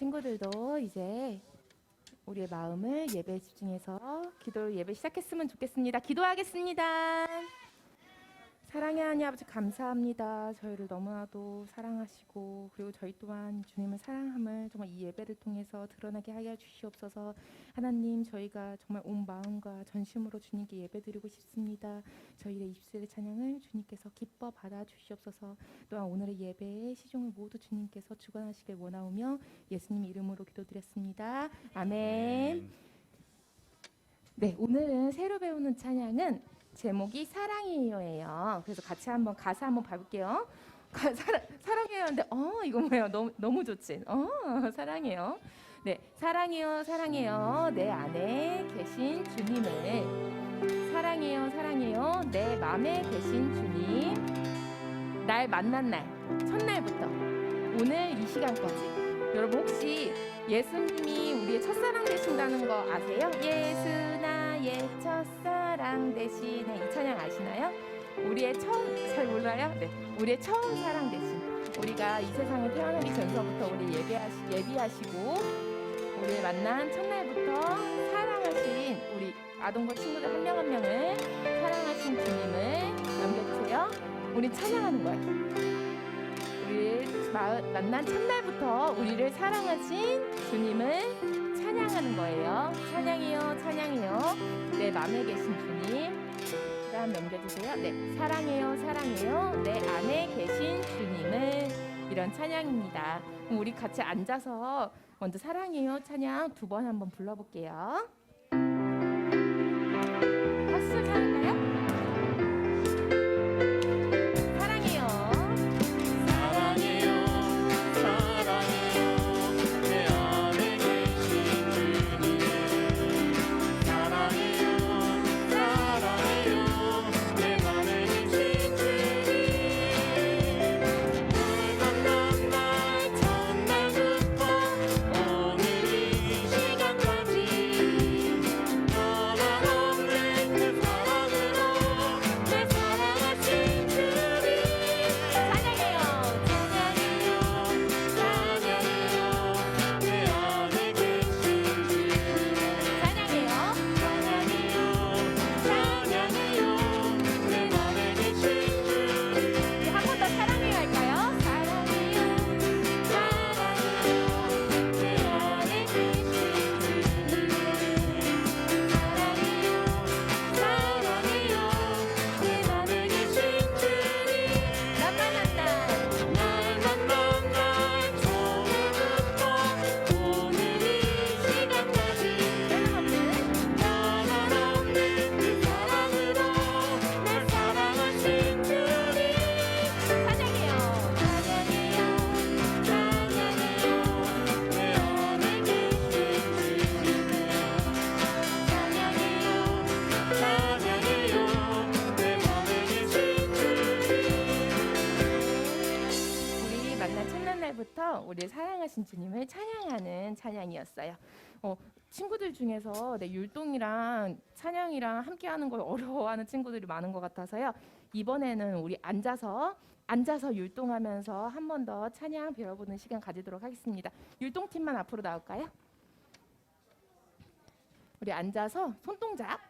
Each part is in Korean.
친구들도 이제 우리의 마음을 예배에 집중해서 기도 예배 시작했으면 좋겠습니다. 기도하겠습니다. 사랑의 하나님 아버지 감사합니다. 저희를 너무나도 사랑하시고 그리고 저희 또한 주님을 사랑함을 정말 이 예배를 통해서 드러나게 하여 주시옵소서. 하나님, 저희가 정말 온 마음과 전심으로 주님께 예배드리고 싶습니다. 저희의 입술의 찬양을 주님께서 기뻐 받아 주시옵소서. 또한 오늘의 예배의 시종을 모두 주님께서 주관하시길 원하오며 예수님 이름으로 기도드렸습니다. 아멘. 네, 오늘은 새로 배우는 찬양은 제목이 사랑해요예요. 그래서 같이 한번 가사 한번 봐볼게요. 사랑해요인데 이거 뭐예요? 너무 좋지. 사랑해요. 네, 사랑해요, 사랑해요. 내 안에 계신 주님을 사랑해요, 사랑해요. 내 마음에 계신 주님. 날 만난 날, 첫날부터 오늘 이 시간까지. 여러분 혹시 예수님이 우리의 첫사랑 되신다는 거 아세요? 예수 나의 첫사랑 되시네. 이 찬양 아시나요? 우리의 처음, 잘 몰라요? 네, 우리의 처음 사랑 되신, 우리가 이 세상에 태어나기 전서부터 우리 예비하시고 우리를 만난 첫날부터 사랑하신 우리 아동과 친구들 한 명 한 명을 사랑하신 주님을 남겨주세요. 우리 찬양하는 거예요. 우리를 만난 첫날부터 우리를 사랑하신 주님을 찬양하는 거예요. 찬양해요, 찬양해요. 내 마음에 계신 주님. 그 다음 넘겨주세요. 네, 사랑해요, 사랑해요. 내 안에 계신 주님을. 이런 찬양입니다. 그럼 우리 같이 앉아서 먼저 사랑해요 찬양 2번 한번 불러볼게요. 박수 잘할까요? 우리 사랑하신 주님을 찬양하는 찬양이었어요. 친구들 중에서 율동이랑 찬양이랑 함께하는 걸 어려워하는 친구들이 많은 것 같아서요. 이번에는 우리 앉아서 율동하면서 한 번 더 찬양 배워보는 시간 가지도록 하겠습니다. 율동팀만 앞으로 나올까요? 우리 앉아서 손동작이랑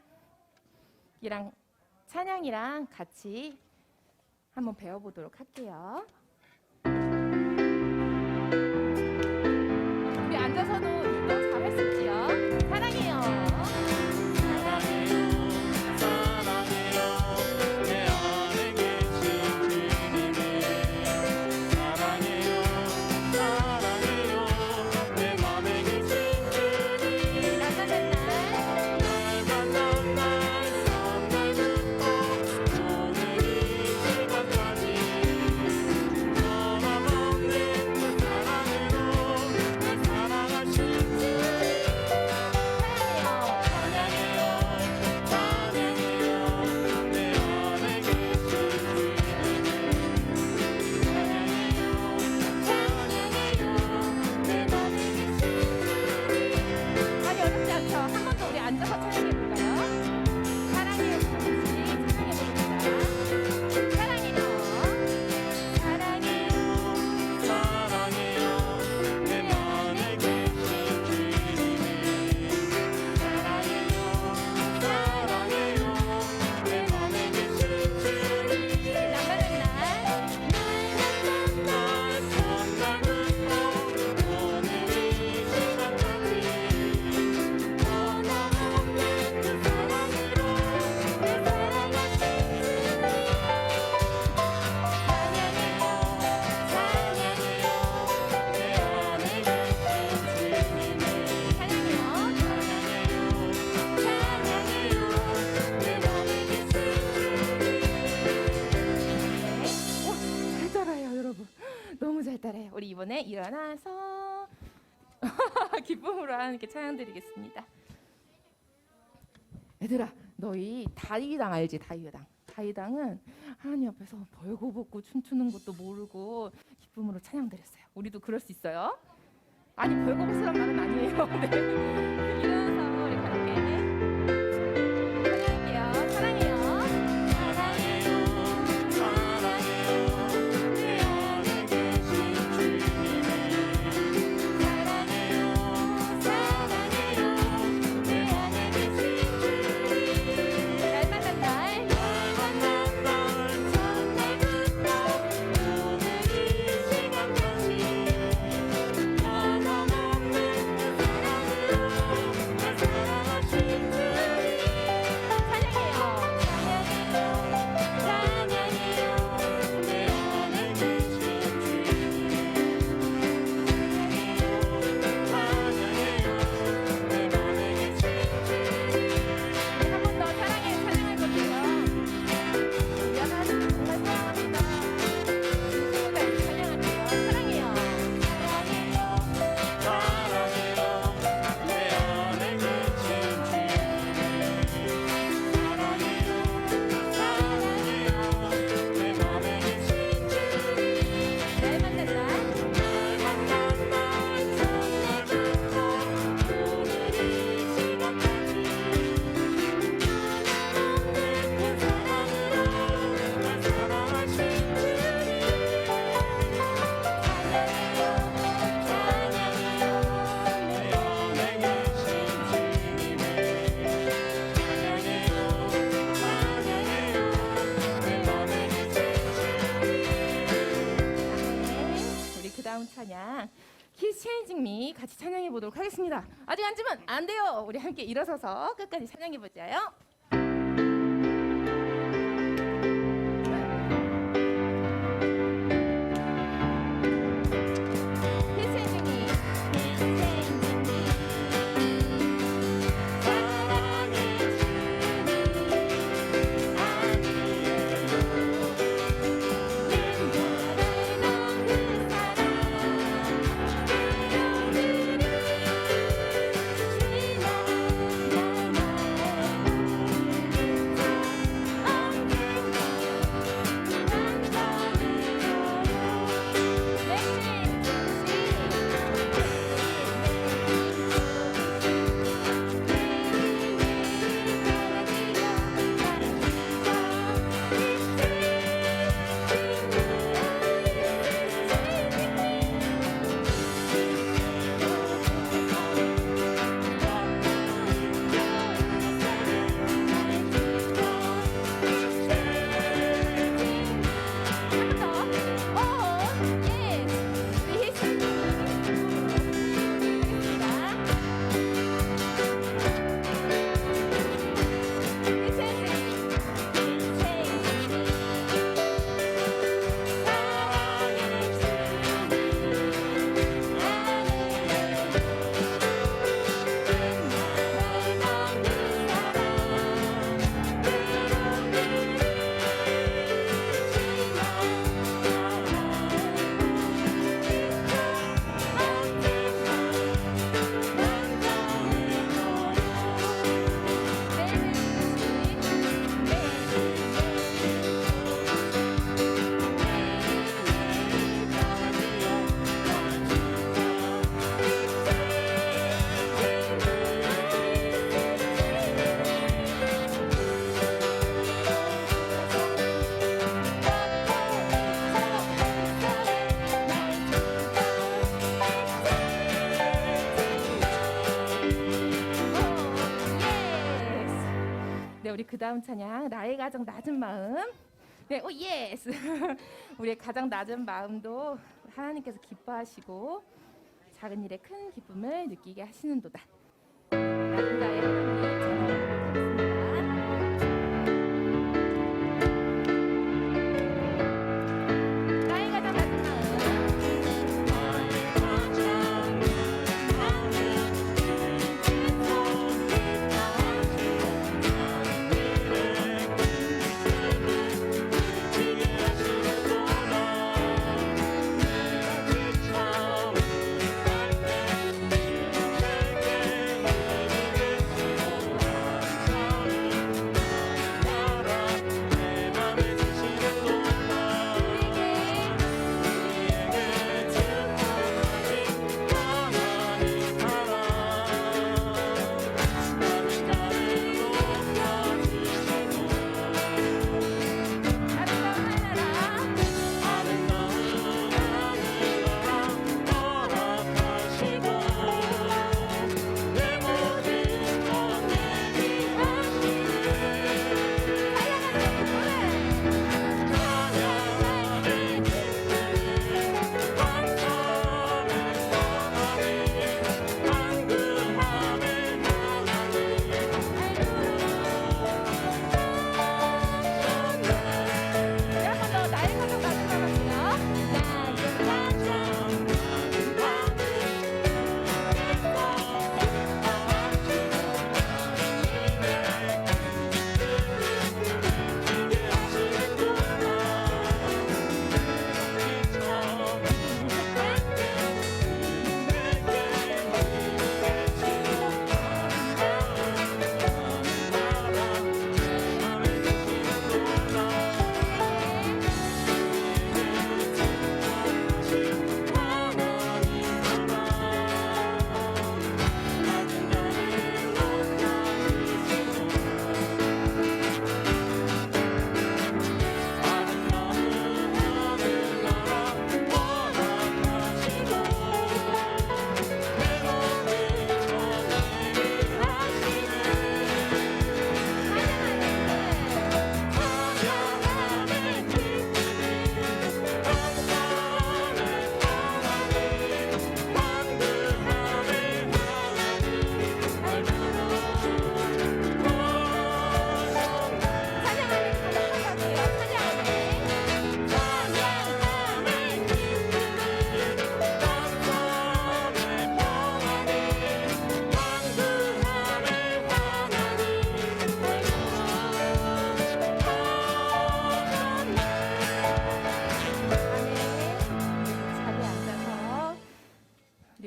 찬양이랑 같이 한번 배워보도록 할게요. 우리 앉아서도 율동 잘 할 수 있지요? 사랑해요. 사랑해요. 이번에 일어나서 기쁨으로 하나님께 찬양드리겠습니다. 얘들아, 너희 다윗당 알지? 다윗당은 하나님 앞에서 벌거벗고 춤추는 것도 모르고 기쁨으로 찬양드렸어요. 우리도 그럴 수 있어요? 아니, 벌거벗으란 말은 아니에요. 네. 일어나서 우리 함께 찬양할게요. 사랑해요. 찬양 He's Changing Me 같이 찬양해 보도록 하겠습니다. 아직 앉으면 안 돼요. 우리 함께 일어서서 끝까지 찬양해 보자요. 우리 그 다음 찬양 나의 가장 낮은 마음. 네, 오 예스. 우리의 가장 낮은 마음도 하나님께서 기뻐하시고 작은 일에 큰 기쁨을 느끼게 하시는도다. 낮은 자의 하나님을 찬양하도록 하겠습니다. 나의 가장 낮은 마음.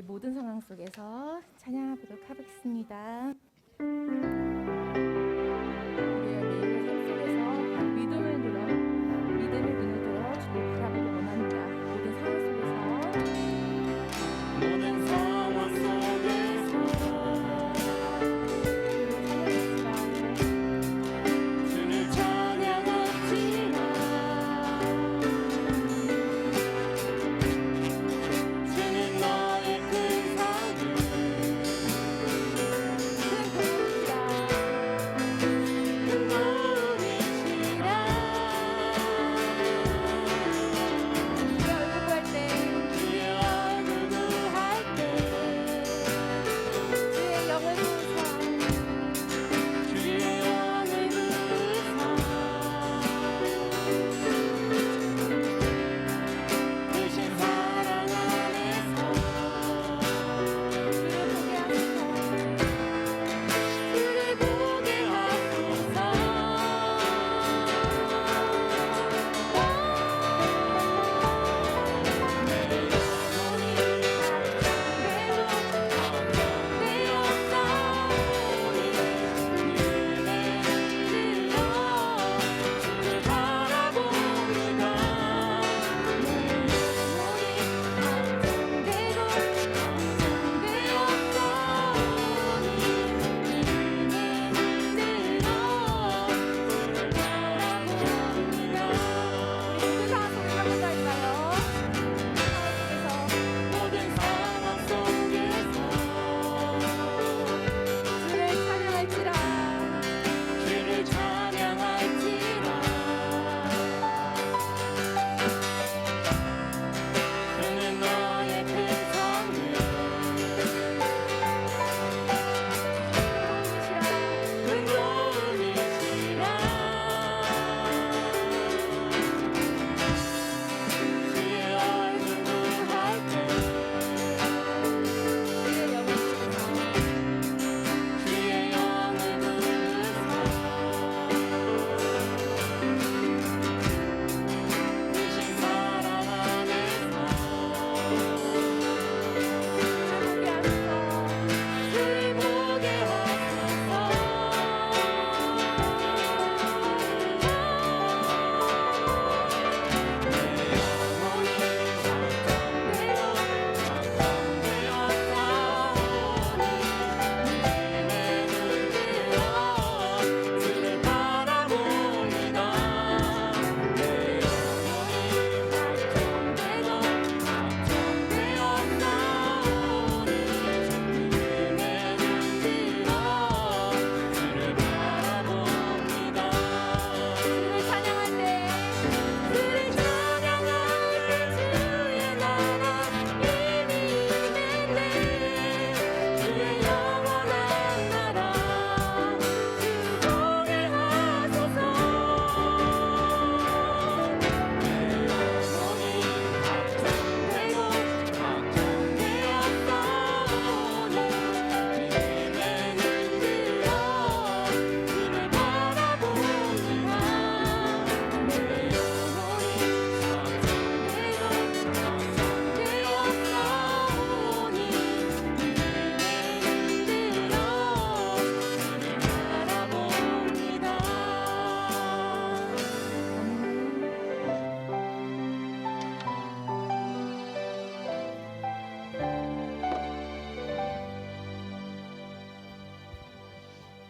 모든 상황 속에서 찬양하도록 하겠습니다. 우리의 매일의 삶 속에서 믿음의 눈을 들어 주를 바라보기 원합니다. 모든 상황 속에서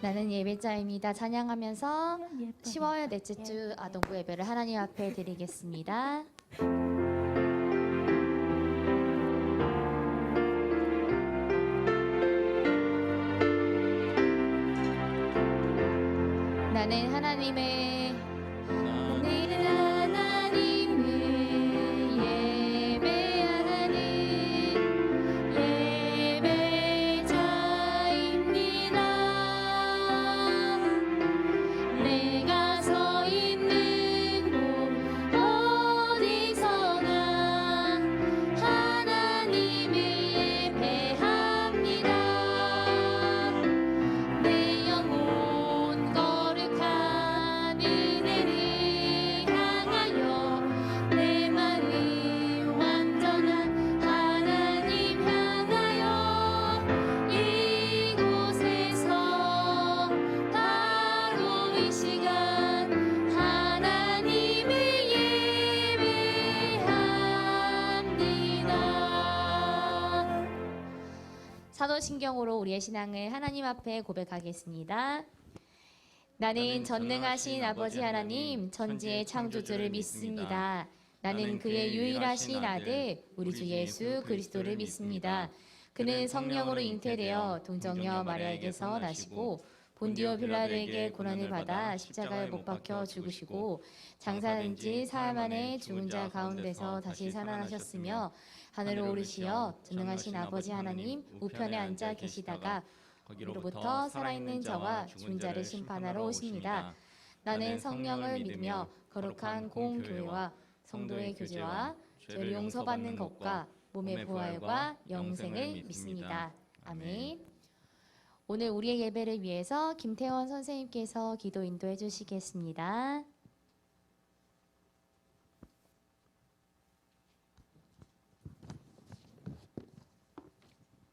나는 예배자입니다. 찬양하면서 예뻐요. 10월 넷째 주 아동부 예배를 하나님 앞에 드리겠습니다. 나는 하나님의 예배하는 예배자입니다. 내가 서 있는 곳 어디서나 하나님을 예배합니다. 내 영혼 거룩하는 사도신경으로 우리의 신앙을 하나님 앞에 고백하겠습니다. 나는 전능하신 아버지 하나님, 천지의 창조주를 믿습니다. 나는 그의 유일하신 아들, 우리 주 예수 그리스도를 믿습니다. 그는 성령으로 잉태되어 동정녀 마리아에게서 나시고 본디오 빌라도에게 고난을 받아 십자가에 못 박혀 죽으시고 장사한 지 사흘 만에 죽은 자 가운데서 다시 살아나셨으며 하늘로 오르시어 전능하신 아버지 하나님 우편에 앉아 계시다가 거기로부터 살아있는 자와 죽은 자를 심판하러 오십니다. 나는 성령을 믿으며 거룩한 공교회와 성도의 교제와 죄를 용서받는 것과 몸의 부활과 영생을 믿습니다. 아멘. 오늘 우리의 예배를 위해서 김태원 선생님께서 기도 인도해 주시겠습니다.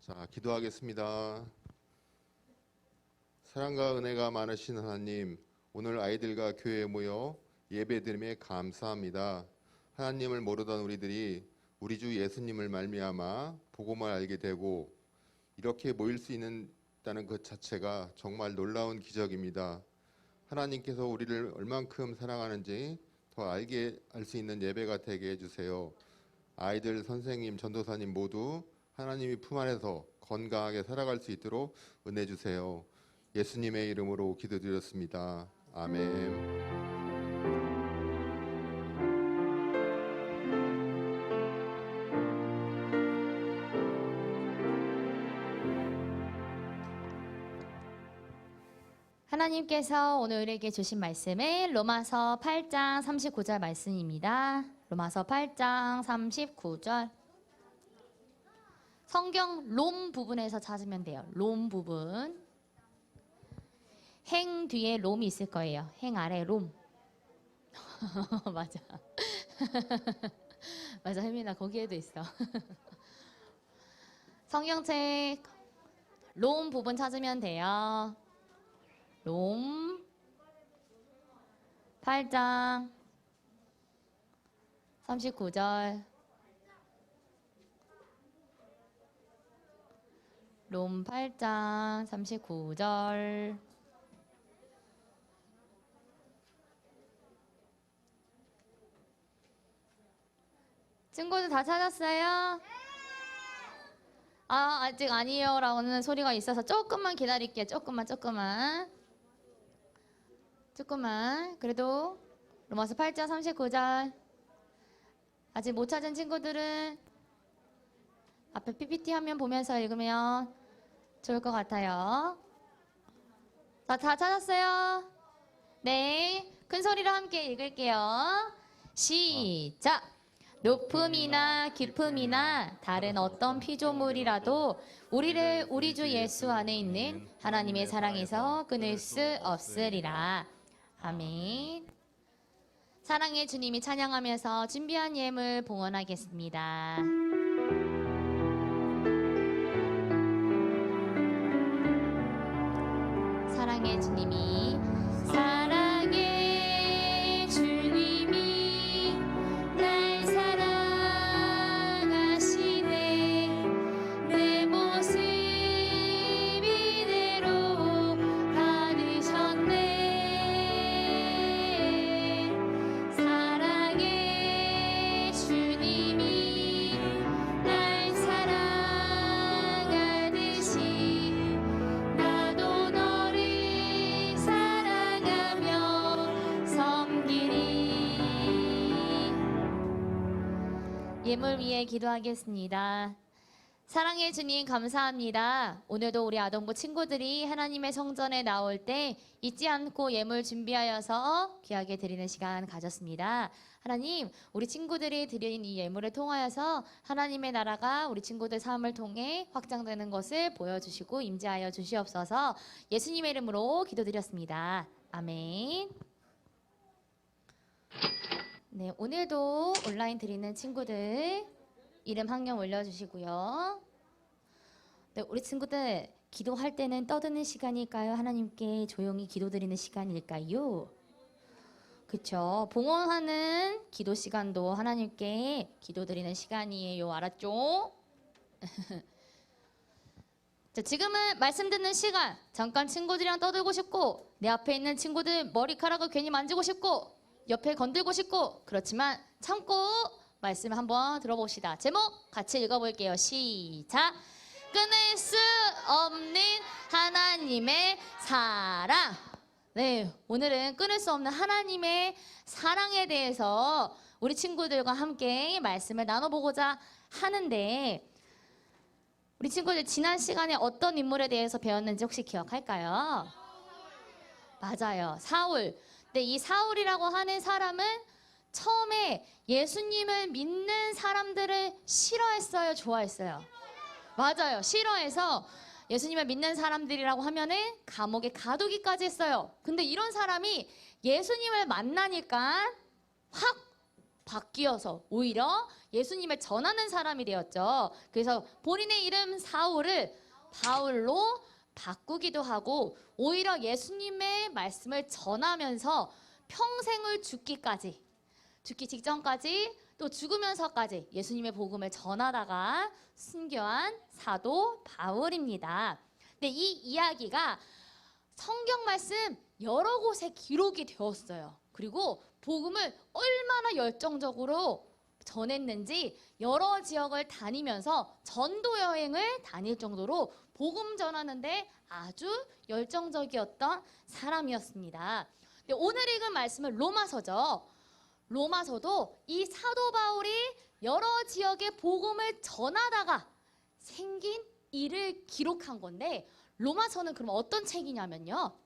자, 기도하겠습니다. 사랑과 은혜가 많으신 하나님, 오늘 아이들과 교회에 모여 예배드림에 감사합니다. 하나님을 모르던 우리들이 우리 주 예수님을 말미암아 복음을 알게 되고 이렇게 모일 수 있다는 것 자체가 정말 놀라운 기적입니다. 하나님께서 우리를 얼만큼 사랑하는지 더 알게 알 수 있는 예배가 되게 해주세요. 아이들, 선생님, 전도사님 모두 하나님이 품 안에서 건강하게 살아갈 수 있도록 은혜 주세요. 예수님의 이름으로 기도드렸습니다. 아멘. 하나님께서 오늘 우리에게 주신 말씀은 로마서 8장 39절 말씀입니다. 로마서 8장 39절. 성경 롬 부분에서 찾으면 돼요. 롬 부분. 행 뒤에 롬이 있을 거예요. 행 아래 롬. 맞아. 맞아, 혜민아 거기에도 있어. 성경책 롬 부분 찾으면 돼요. 롬 8장 39절. 롬 8장 39절. 친구들 다 찾았어요? 아직 아니에요 라고는 소리가 있어서 조금만 기다릴게요. 조금만. 그래도 로마서 8장 39절 아직 못 찾은 친구들은 앞에 PPT 화면 보면서 읽으면 좋을 것 같아요. 다 찾았어요? 네, 큰 소리로 함께 읽을게요. 시작! 높음이나 깊음이나 다른 어떤 피조물이라도 우리를 우리 주 예수 안에 있는 하나님의 사랑에서 끊을 수 없으리라. 아멘. 사랑의 주님이 찬양하면서 준비한 예물 봉헌하겠습니다. 사랑의 주님이 사랑의 주님이 날 사랑하시네. 내 모습 이대로 받으셨네. 사랑의 주님이 날 사랑하듯이 나도 너를 사랑하며 섬기리. 예물 위해 기도하겠습니다. 사랑의 주님 감사합니다. 오늘도 우리 아동부 친구들이 하나님의 성전에 나올 때 잊지 않고 예물 준비하여서 귀하게 드리는 시간 가졌습니다. 하나님, 우리 친구들이 드린 이 예물을 통하여서 하나님의 나라가 우리 친구들 삶을 통해 확장되는 것을 보여주시고 임재하여 주시옵소서. 예수님의 이름으로 기도드렸습니다. 아멘. 네, 오늘도 온라인 드리는 친구들 이름 학령 올려주시고요. 네, 우리 친구들 기도할 때는 떠드는 시간일까요? 하나님께 조용히 기도드리는 시간일까요? 그쵸? 봉헌하는 기도 시간도 하나님께 기도드리는 시간이에요. 알았죠? 자, 지금은 말씀 듣는 시간. 잠깐 친구들이랑 떠들고 싶고, 내 앞에 있는 친구들 머리카락을 괜히 만지고 싶고, 옆에 건들고 싶고, 그렇지만 참고 말씀을 한번 들어봅시다. 제목 같이 읽어볼게요. 시작. 끊을 수 없는 하나님의 사랑. 네, 오늘은 끊을 수 없는 하나님의 사랑에 대해서 우리 친구들과 함께 말씀을 나눠보고자 하는데, 우리 친구들 지난 시간에 어떤 인물에 대해서 배웠는지 혹시 기억할까요? 맞아요, 사울. 근데 이 사울이라고 하는 사람은 처음에 예수님을 믿는 사람들을 싫어했어요, 좋아했어요? 맞아요, 싫어해서 예수님을 믿는 사람들이라고 하면은 감옥에 가두기까지 했어요. 근데 이런 사람이 예수님을 만나니까 확 바뀌어서 오히려 예수님을 전하는 사람이 되었죠. 그래서 본인의 이름 사울을 바울로 바꾸기도 하고, 오히려 예수님의 말씀을 전하면서 평생을 죽기 직전까지 또 죽으면서까지 예수님의 복음을 전하다가 순교한 사도 바울입니다. 근데 이 이야기가 성경 말씀 여러 곳에 기록이 되었어요. 그리고 복음을 얼마나 열정적으로 전했는지 여러 지역을 다니면서 전도 여행을 다닐 정도로 복음 전하는데 아주 열정적이었던 사람이었습니다. 근데 오늘 읽은 말씀은 로마서죠. 로마서도 이 사도 바울이 여러 지역의 복음을 전하다가 생긴 일을 기록한 건데, 로마서는 그럼 어떤 책이냐면요,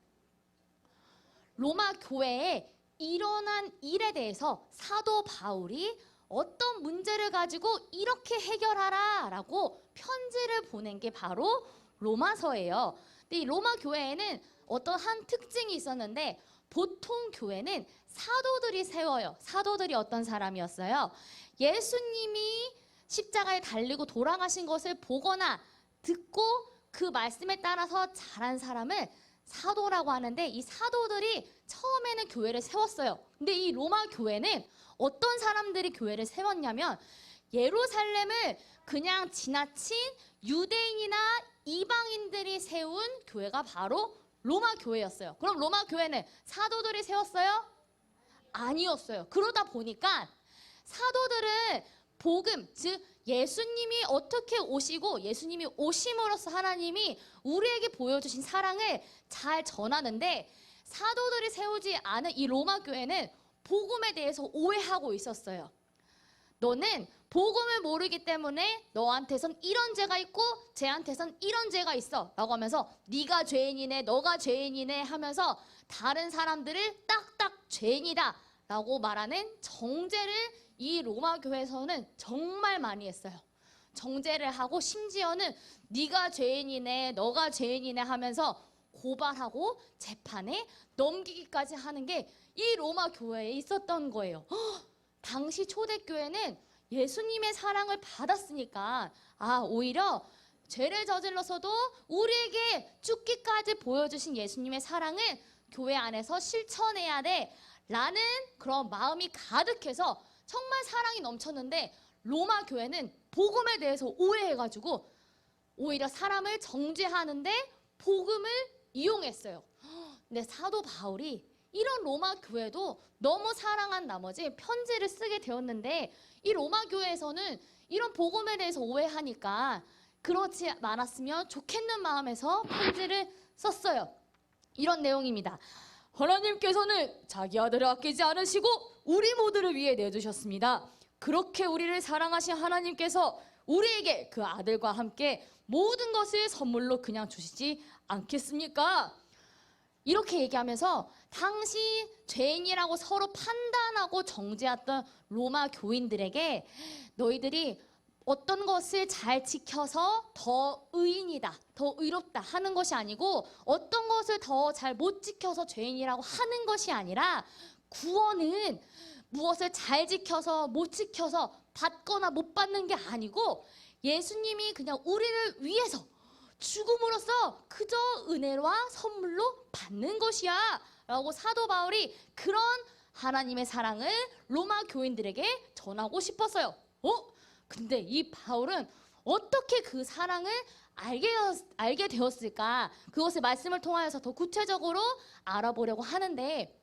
로마 교회에 일어난 일에 대해서 사도 바울이 어떤 문제를 가지고 이렇게 해결하라 라고 편지를 보낸 게 바로 로마서예요. 근데 이 로마 교회에는 어떤 한 특징이 있었는데, 보통 교회는 사도들이 세워요. 사도들이 어떤 사람이었어요? 예수님이 십자가에 달리고 돌아가신 것을 보거나 듣고 그 말씀에 따라서 자란 사람을 사도라고 하는데, 이 사도들이 처음에는 교회를 세웠어요. 근데 이 로마 교회는 어떤 사람들이 교회를 세웠냐면, 예루살렘을 그냥 지나친 유대인이나 이방인들이 세운 교회가 바로 로마 교회였어요. 그럼 로마 교회는 사도들이 세웠어요? 아니었어요. 그러다 보니까 사도들은 복음, 즉 예수님이 어떻게 오시고 예수님이 오심으로써 하나님이 우리에게 보여주신 사랑을 잘 전하는데, 사도들이 세우지 않은 이 로마 교회는 복음에 대해서 오해하고 있었어요. 너는 복음을 모르기 때문에 너한테선 이런 죄가 있고 쟤한테선 이런 죄가 있어 라고 하면서, 네가 죄인이네, 너가 죄인이네 하면서 다른 사람들을 딱딱 죄인이다 라고 말하는 정죄를 이 로마 교회에서는 정말 많이 했어요. 정죄를 하고 심지어는 네가 죄인이네, 너가 죄인이네 하면서 고발하고 재판에 넘기기까지 하는 게 이 로마 교회에 있었던 거예요. 당시 초대교회는 예수님의 사랑을 받았으니까, 오히려 죄를 저질러서도 우리에게 죽기까지 보여주신 예수님의 사랑을 교회 안에서 실천해야 돼 라는 그런 마음이 가득해서 정말 사랑이 넘쳤는데, 로마 교회는 복음에 대해서 오해해가지고 오히려 사람을 정죄하는데 복음을 이용했어요. 근데 사도 바울이 이런 로마 교회도 너무 사랑한 나머지 편지를 쓰게 되었는데, 이 로마 교회에서는 이런 복음에 대해서 오해하니까 그렇지 않았으면 좋겠는 마음에서 편지를 썼어요. 이런 내용입니다. 하나님께서는 자기 아들을 아끼지 않으시고 우리 모두를 위해 내주셨습니다. 그렇게 우리를 사랑하신 하나님께서 우리에게 그 아들과 함께 모든 것을 선물로 그냥 주시지 않겠습니까? 이렇게 얘기하면서 당시 죄인이라고 서로 판단하고 정죄했던 로마 교인들에게, 너희들이 어떤 것을 잘 지켜서 더 의인이다, 더 의롭다 하는 것이 아니고, 어떤 것을 더 잘 못 지켜서 죄인이라고 하는 것이 아니라, 구원은 무엇을 잘 지켜서 못 지켜서 받거나 못 받는 게 아니고, 예수님이 그냥 우리를 위해서 죽음으로써 그저 은혜와 선물로 받는 것이야 라고 사도 바울이 그런 하나님의 사랑을 로마 교인들에게 전하고 싶었어요. 근데 이 바울은 어떻게 그 사랑을 알게 되었을까? 그것을 말씀을 통하여서 더 구체적으로 알아보려고 하는데,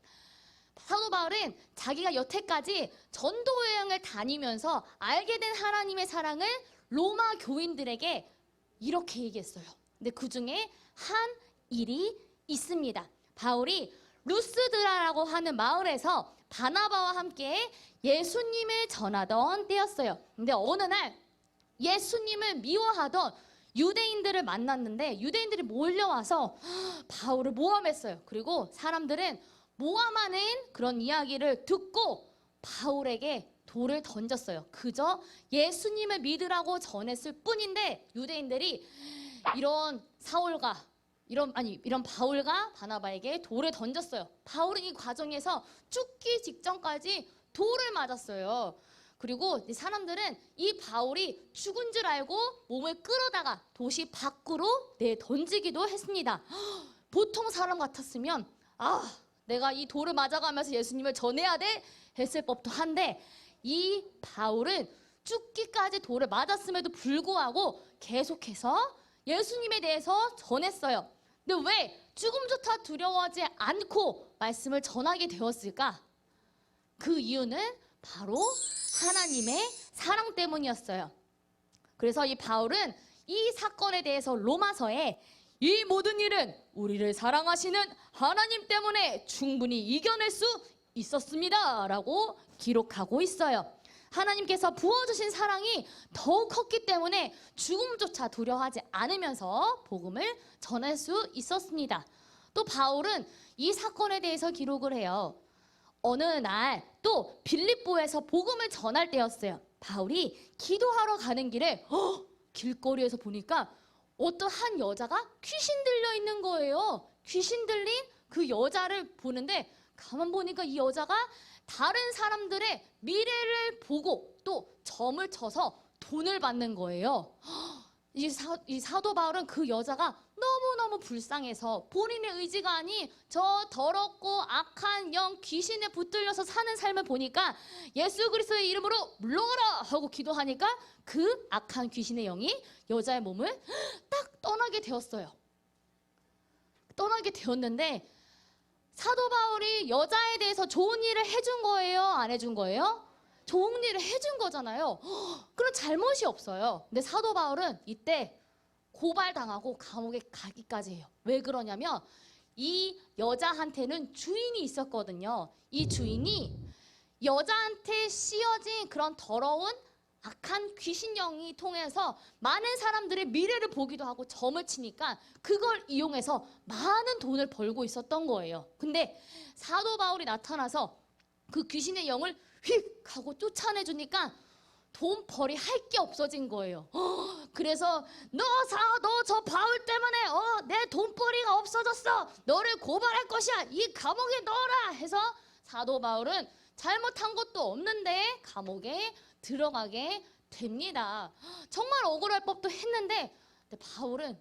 사도 바울은 자기가 여태까지 전도 여행을 다니면서 알게 된 하나님의 사랑을 로마 교인들에게 이렇게 얘기했어요. 근데 그 중에 한 일이 있습니다. 바울이 루스드라라고 하는 마을에서 바나바와 함께 예수님을 전하던 때였어요. 근데 어느 날 예수님을 미워하던 유대인들을 만났는데, 유대인들이 몰려와서 바울을 모함했어요. 그리고 사람들은 모함하는 그런 이야기를 듣고 바울에게 돌을 던졌어요. 그저 예수님을 믿으라고 전했을 뿐인데 유대인들이 이런 바울과 바나바에게 돌을 던졌어요. 바울은 이 과정에서 죽기 직전까지 돌을 맞았어요. 그리고 이 사람들은 이 바울이 죽은 줄 알고 몸을 끌어다가 도시 밖으로 내던지기도 했습니다. 보통 사람 같았으면 내가 이 돌을 맞아가면서 예수님을 전해야 돼 했을 법도 한데, 이 바울은 죽기까지 돌을 맞았음에도 불구하고 계속해서 예수님에 대해서 전했어요. 근데 왜 죽음조차 두려워하지 않고 말씀을 전하게 되었을까? 그 이유는 바로 하나님의 사랑 때문이었어요. 그래서 이 바울은 이 사건에 대해서 로마서에 이 모든 일은 우리를 사랑하시는 하나님 때문에 충분히 이겨낼 수 있었습니다 라고 기록하고 있어요. 하나님께서 부어주신 사랑이 더욱 컸기 때문에 죽음조차 두려워하지 않으면서 복음을 전할 수 있었습니다. 또 바울은 이 사건에 대해서 기록을 해요. 어느 날 또 빌립보에서 복음을 전할 때였어요. 바울이 기도하러 가는 길에 길거리에서 보니까 어떤 한 여자가 귀신 들려 있는 거예요. 귀신 들린 그 여자를 보는데 가만 보니까 이 여자가 다른 사람들의 미래를 보고 또 점을 쳐서 돈을 받는 거예요. 이 사도 바울은 그 여자가 너무너무 불쌍해서 본인의 의지가 아닌 저 더럽고 악한 영 귀신에 붙들려서 사는 삶을 보니까 예수 그리스도의 이름으로 물러가라 하고 기도하니까 그 악한 귀신의 영이 여자의 몸을 딱 떠나게 되었어요. 떠나게 되었는데 사도 바울이 여자에 대해서 좋은 일을 해준 거예요? 안 해준 거예요? 좋은 일을 해준 거잖아요. 그런 잘못이 없어요. 근데 사도 바울은 이때 고발당하고 감옥에 가기까지 해요. 왜 그러냐면 이 여자한테는 주인이 있었거든요. 이 주인이 여자한테 씌어진 그런 더러운 악한 귀신영이 통해서 많은 사람들의 미래를 보기도 하고 점을 치니까 그걸 이용해서 많은 돈을 벌고 있었던 거예요. 근데 사도 바울이 나타나서 그 귀신의 영을 휙 하고 쫓아내주니까 돈벌이 할 게 없어진 거예요. 그래서 너 저 바울 때문에 내 돈벌이가 없어졌어. 너를 고발할 것이야. 이 감옥에 넣어라 해서 사도 바울은 잘못한 것도 없는데 감옥에 들어가게 됩니다. 정말 억울할 법도 했는데 바울은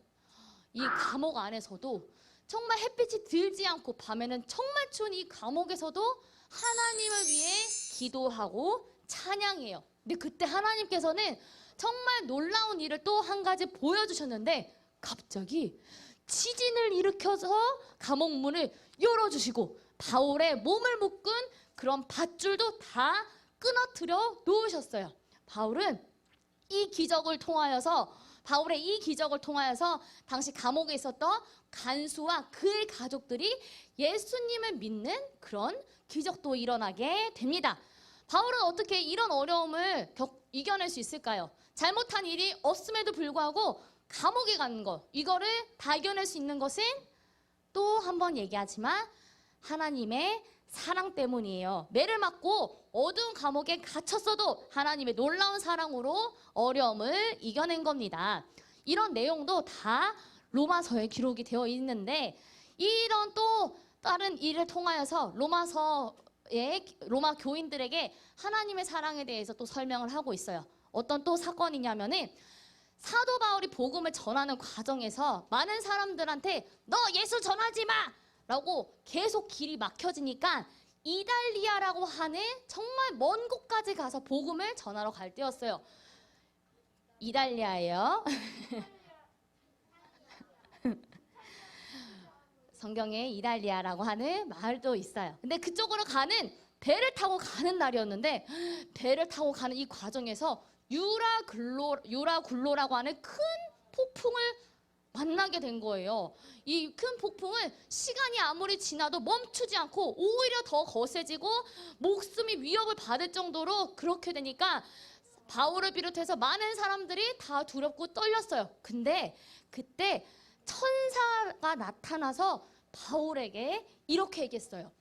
이 감옥 안에서도 정말 햇빛이 들지 않고 밤에는 정말 추운 이 감옥에서도 하나님을 위해 기도하고 찬양해요. 근데 그때 하나님께서는 정말 놀라운 일을 또 한 가지 보여주셨는데 갑자기 지진을 일으켜서 감옥 문을 열어주시고 바울의 몸을 묶은 그런 밧줄도 다 끊어뜨려 놓으셨어요. 바울의 이 기적을 통하여서 당시 감옥에 있었던 간수와 그의 가족들이 예수님을 믿는 그런 기적도 일어나게 됩니다. 바울은 어떻게 이런 어려움을 이겨낼 수 있을까요? 잘못한 일이 없음에도 불구하고 감옥에 가는 것, 이거를 다 이겨낼 수 있는 것은 또 한 번 얘기하지만 하나님의 사랑 때문이에요. 매를 맞고 어두운 감옥에 갇혔어도 하나님의 놀라운 사랑으로 어려움을 이겨낸 겁니다. 이런 내용도 다 로마서에 기록이 되어 있는데 이런 또 다른 일을 통하여서 로마 교인들에게 하나님의 사랑에 대해서 또 설명을 하고 있어요. 어떤 또 사건이냐면은 사도 바울이 복음을 전하는 과정에서 많은 사람들한테 너 예수 전하지 마! 라고 계속 길이 막혀지니까 이달리아라고 하는 정말 먼 곳까지 가서 복음을 전하러 갈 때였어요. 이달리아예요. 성경에 이달리아라고 하는 마을도 있어요. 근데 그쪽으로 가는 배를 타고 가는 날이었는데 배를 타고 가는 이 과정에서 유라굴로라고 하는 큰 폭풍을 만나게 된 거예요. 이 큰 폭풍은 시간이 아무리 지나도 멈추지 않고 오히려 더 거세지고 목숨이 위협을 받을 정도로 그렇게 되니까 바울을 비롯해서 많은 사람들이 다 두렵고 떨렸어요. 근데 그때 천사가 나타나서 바울에게 이렇게 얘기했어요.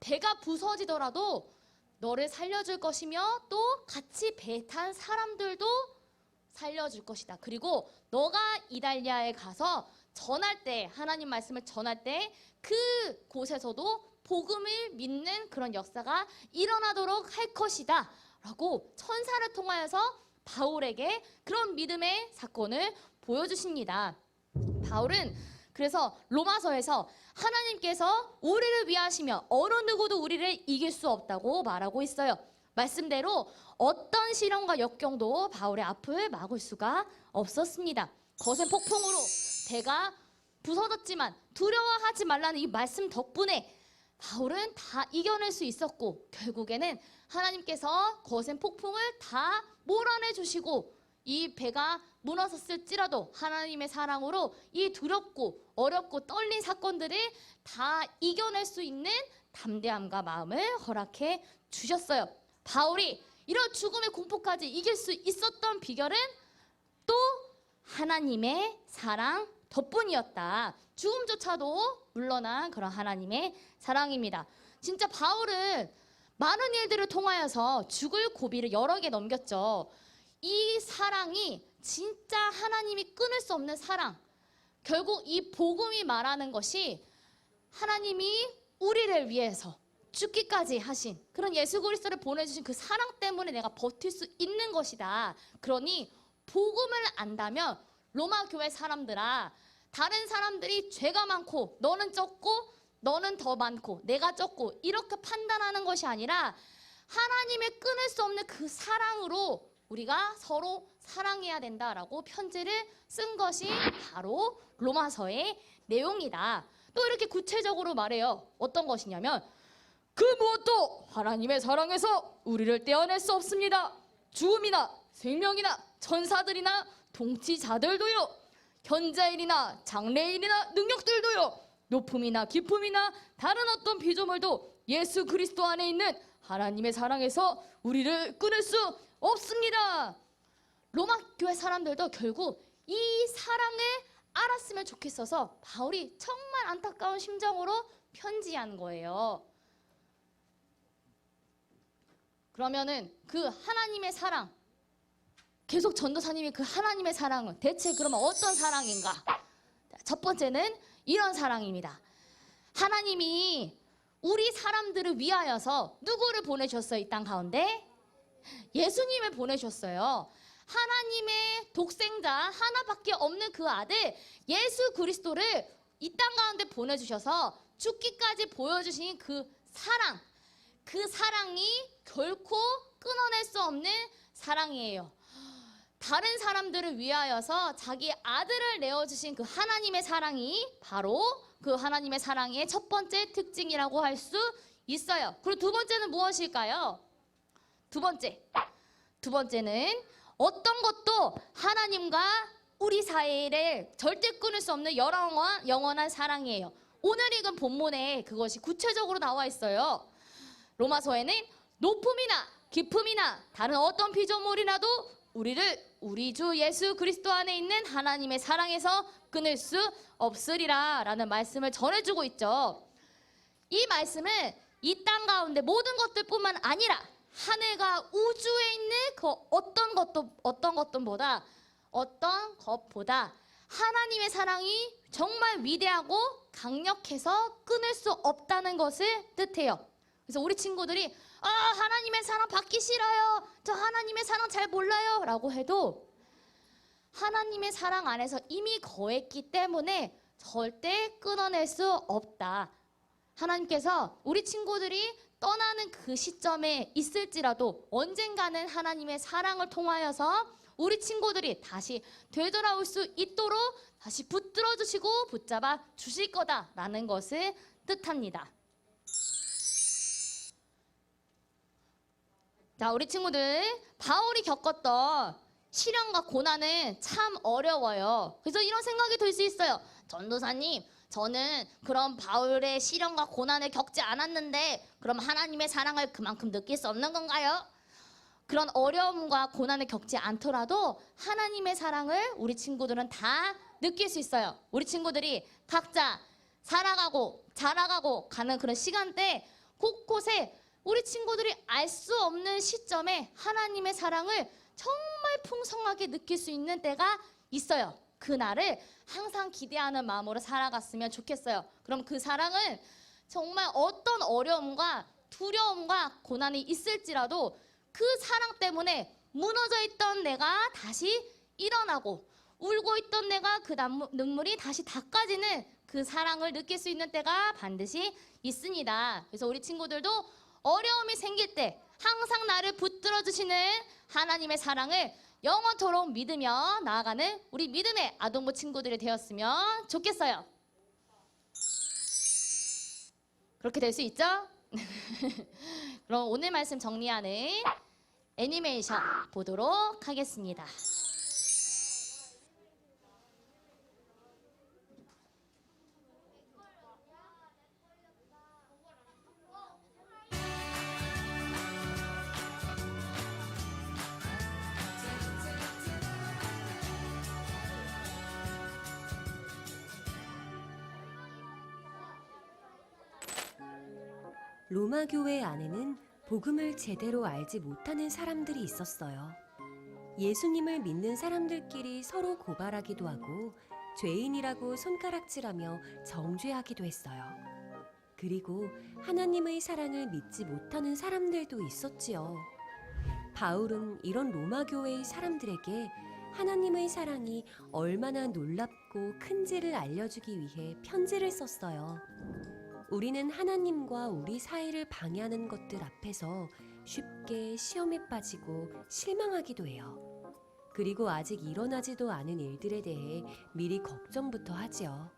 배가 부서지더라도 너를 살려줄 것이며 또 같이 배 탄 사람들도 살려줄 것이다. 그리고 너가 이달리아에 가서 전할 때, 하나님 말씀을 전할 때 그 곳에서도 복음을 믿는 그런 역사가 일어나도록 할 것이다 라고 천사를 통하여서 바울에게 그런 믿음의 사건을 보여주십니다. 바울은 그래서 로마서에서 하나님께서 우리를 위하시며 어느 누구도 우리를 이길 수 없다고 말하고 있어요. 말씀대로 어떤 시련과 역경도 바울의 앞을 막을 수가 없었습니다. 거센 폭풍으로 배가 부서졌지만 두려워하지 말라는 이 말씀 덕분에 바울은 다 이겨낼 수 있었고 결국에는 하나님께서 거센 폭풍을 다 몰아내 주시고 이 배가 무너졌을지라도 하나님의 사랑으로 이 두렵고 어렵고 떨린 사건들을 다 이겨낼 수 있는 담대함과 마음을 허락해 주셨어요. 바울이 이런 죽음의 공포까지 이길 수 있었던 비결은 또 하나님의 사랑 덕분이었다. 죽음조차도 물러난 그런 하나님의 사랑입니다. 진짜 바울은 많은 일들을 통하여서 죽을 고비를 여러 개 넘겼죠. 이 사랑이 진짜 하나님이 끊을 수 없는 사랑. 결국 이 복음이 말하는 것이 하나님이 우리를 위해서 죽기까지 하신 그런 예수 그리스도를 보내주신 그 사랑 때문에 내가 버틸 수 있는 것이다. 그러니 복음을 안다면 로마 교회 사람들아, 다른 사람들이 죄가 많고 너는 적고 너는 더 많고 내가 적고 이렇게 판단하는 것이 아니라 하나님의 끊을 수 없는 그 사랑으로 우리가 서로 사랑해야 된다라고 편지를 쓴 것이 바로 로마서의 내용이다. 또 이렇게 구체적으로 말해요. 어떤 것이냐면 그 무엇도 하나님의 사랑에서 우리를 떼어낼 수 없습니다. 죽음이나 생명이나 천사들이나 통치자들도요, 현자일이나 장래일이나 능력들도요, 높음이나 깊음이나 다른 어떤 피조물도 예수 그리스도 안에 있는 하나님의 사랑에서 우리를 끊을 수 없습니다. 로마 교회 사람들도 결국 이 사랑을 알았으면 좋겠어서 바울이 정말 안타까운 심정으로 편지한 거예요. 그러면은 그 하나님의 사랑, 계속 전도사님이 그 하나님의 사랑은 대체 그러면 어떤 사랑인가? 첫 번째는 이런 사랑입니다. 하나님이 우리 사람들을 위하여서 누구를 보내셨어요? 이 땅 가운데? 예수님을 보내셨어요. 하나님의 독생자 하나밖에 없는 그 아들 예수 그리스도를 이 땅 가운데 보내주셔서 죽기까지 보여주신 그 사랑, 그 사랑이 결코 끊어낼 수 없는 사랑이에요. 다른 사람들을 위하여서 자기 아들을 내어주신 그 하나님의 사랑이 바로 그 하나님의 사랑의 첫 번째 특징이라고 할 수 있어요. 그리고 두 번째는 무엇일까요? 두 번째는 어떤 것도 하나님과 우리 사이를 절대 끊을 수 없는 영원한 사랑이에요. 오늘 읽은 본문에 그것이 구체적으로 나와 있어요. 로마서에는 높음이나 깊음이나 다른 어떤 피조물이라도 우리를 우리 주 예수 그리스도 안에 있는 하나님의 사랑에서 끊을 수 없으리라 라는 말씀을 전해주고 있죠. 이 말씀은 이 땅 가운데 모든 것들뿐만 아니라 하늘과 우주에 있는 그 어떤 것보다 하나님의 사랑이 정말 위대하고 강력해서 끊을 수 없다는 것을 뜻해요. 그래서 우리 친구들이 하나님의 사랑 받기 싫어요, 저 하나님의 사랑 잘 몰라요 라고 해도 하나님의 사랑 안에서 이미 거했기 때문에 절대 끊어낼 수 없다. 하나님께서 우리 친구들이 떠나는 그 시점에 있을지라도 언젠가는 하나님의 사랑을 통하여서 우리 친구들이 다시 되돌아올 수 있도록 다시 붙들어 주시고 붙잡아 주실 거다라는 것을 뜻합니다. 자, 우리 친구들, 바울이 겪었던 시련과 고난은 참 어려워요. 그래서 이런 생각이 들 수 있어요. 전도사님, 저는 그런 바울의 시련과 고난을 겪지 않았는데 그럼 하나님의 사랑을 그만큼 느낄 수 없는 건가요? 그런 어려움과 고난을 겪지 않더라도 하나님의 사랑을 우리 친구들은 다 느낄 수 있어요. 우리 친구들이 각자 살아가고 자라가고 가는 그런 시간대 곳곳에 우리 친구들이 알 수 없는 시점에 하나님의 사랑을 정말 풍성하게 느낄 수 있는 때가 있어요. 그날을 항상 기대하는 마음으로 살아갔으면 좋겠어요. 그럼 그 사랑은 정말 어떤 어려움과 두려움과 고난이 있을지라도 그 사랑 때문에 무너져 있던 내가 다시 일어나고 울고 있던 내가 그 눈물이 다시 닦아지는 그 사랑을 느낄 수 있는 때가 반드시 있습니다. 그래서 우리 친구들도 어려움이 생길 때 항상 나를 붙들어 주시는 하나님의 사랑을 영원토록 믿으며 나아가는 우리 믿음의 아동부 친구들이 되었으면 좋겠어요. 그렇게 될 수 있죠? 그럼 오늘 말씀 정리하는 애니메이션 보도록 하겠습니다. 로마 교회 안에는 복음을 제대로 알지 못하는 사람들이 있었어요. 예수님을 믿는 사람들끼리 서로 고발하기도 하고 죄인이라고 손가락질하며 정죄하기도 했어요. 그리고 하나님의 사랑을 믿지 못하는 사람들도 있었지요. 바울은 이런 로마 교회의 사람들에게 하나님의 사랑이 얼마나 놀랍고 큰지를 알려주기 위해 편지를 썼어요. 우리는 하나님과 우리 사이를 방해하는 것들 앞에서 쉽게 시험에 빠지고 실망하기도 해요. 그리고 아직 일어나지도 않은 일들에 대해 미리 걱정부터 하지요.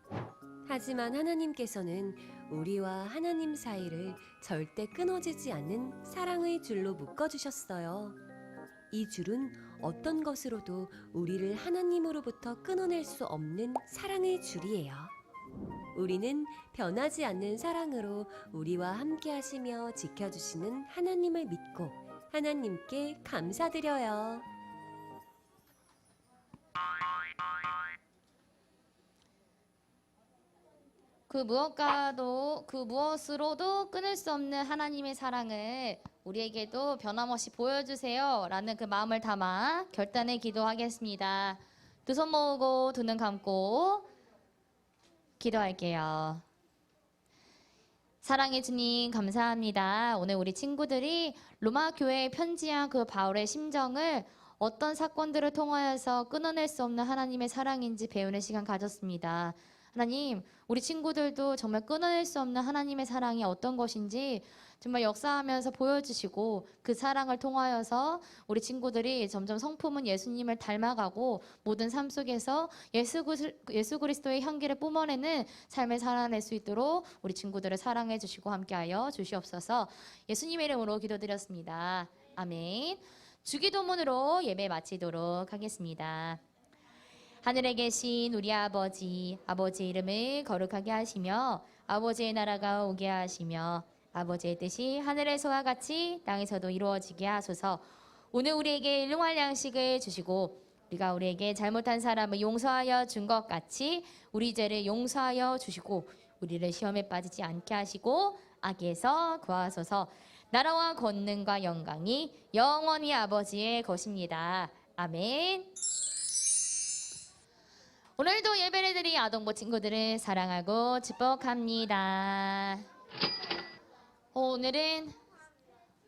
하지만 하나님께서는 우리와 하나님 사이를 절대 끊어지지 않는 사랑의 줄로 묶어주셨어요. 이 줄은 어떤 것으로도 우리를 하나님으로부터 끊어낼 수 없는 사랑의 줄이에요. 우리는 변하지 않는 사랑으로 우리와 함께 하시며 지켜주시는 하나님을 믿고 하나님께 감사드려요. 그 무엇으로도 끊을 수 없는 하나님의 사랑을 우리에게도 변함없이 보여주세요 라는 그 마음을 담아 결단의 기도하겠습니다. 두 손 모으고 두 눈 감고 기도할게요. 사랑의 주님 감사합니다. 오늘 우리 친구들이 로마 교회에 편지한 그 바울의 심정을 어떤 사건들을 통하여서 끊어낼 수 없는 하나님의 사랑인지 배우는 시간 가졌습니다. 하나님, 우리 친구들도 정말 끊어낼 수 없는 하나님의 사랑이 어떤 것인지 정말 역사하면서 보여주시고 그 사랑을 통하여서 우리 친구들이 점점 성품은 예수님을 닮아가고 모든 삶 속에서 예수 그리스도의 향기를 뿜어내는 삶을 살아낼 수 있도록 우리 친구들을 사랑해 주시고 함께하여 주시옵소서. 예수님의 이름으로 기도드렸습니다. 아멘. 주기도문으로 예배 마치도록 하겠습니다. 하늘에 계신 우리 아버지의 이름을 거룩하게 하시며 아버지의 나라가 오게 하시며 아버지의 뜻이 하늘에서와 같이 땅에서도 이루어지게 하소서. 오늘 우리에게 일용할 양식을 주시고 우리가 우리에게 잘못한 사람을 용서하여 준 것 같이 우리 죄를 용서하여 주시고 우리를 시험에 빠지지 않게 하시고 악에서 구하소서. 나라와 권능과 영광이 영원히 아버지의 것입니다. 아멘. 오늘도 예배를 드린 아동부 친구들을 사랑하고 축복합니다. 오늘은